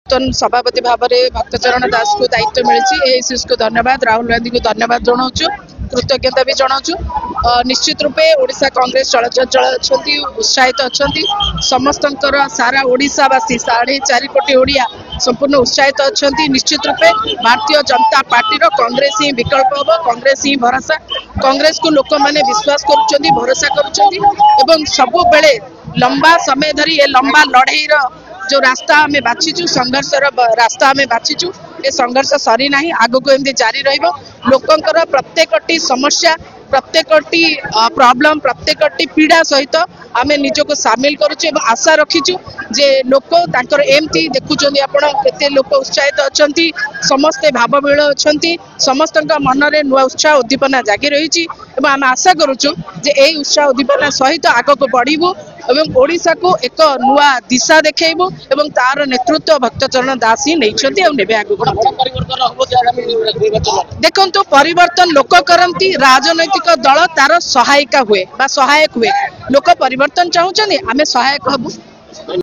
नूतन सभापति भाव में भक्तचरण दास को दायित्व मिली एसीएस को धन्यवाद राहुल गांधी को धन्यवाद जनाऊँ कृतज्ञता भी जनाऊँ निश्चित रूपे ओडिशा कांग्रेस चलचंचल अच्छा उत्साहित अच्छा समस्त सारा ओडिशावासी 4.5 कोटी ओडिया संपूर्ण उत्साहित अच्छा निश्चित रूपे भारतीय जनता पार्टी कांग्रेस ही विकल्प हम कांग्रेस ही भरोसा कांग्रेस को लोक मैंने विश्वास कर भरोसा कर सब बेले लंबा समय धरी ए लंबा लड़ाई जो रास्ता आम बाछीचु संघर्ष रास्ता आम बाछीचु ए संघर्ष सरी ना आग को एमती जारी रोकंर प्रत्येक समस्या प्रत्येक प्रॉब्लम प्रत्येक पीड़ा सहित आम निजक सामिल करुचु आशा रखीचु जे लोक तांकर एमती देखुचंदी आपण केते लोक उत्साहित अछंती समस्ते भावविल अछंती समस्त मन में नुआ उत्साह उद्दीपना जागी रही आम आशा करुचु जे एई उत्साह उद्दीपना सहित आगक बढ़िबु एवं ओडिशा को एक नुआ दिशा देखैबु एवं तार नेतृत्व भक्तचरण दास ही नेबे आगक देखंतु परिवर्तन लोक करंती राजनैतिक दल तार सहायिका हुए बा सहायक हुए लोक परिवर्तन चाहूचंदी आमे सहायक हबु।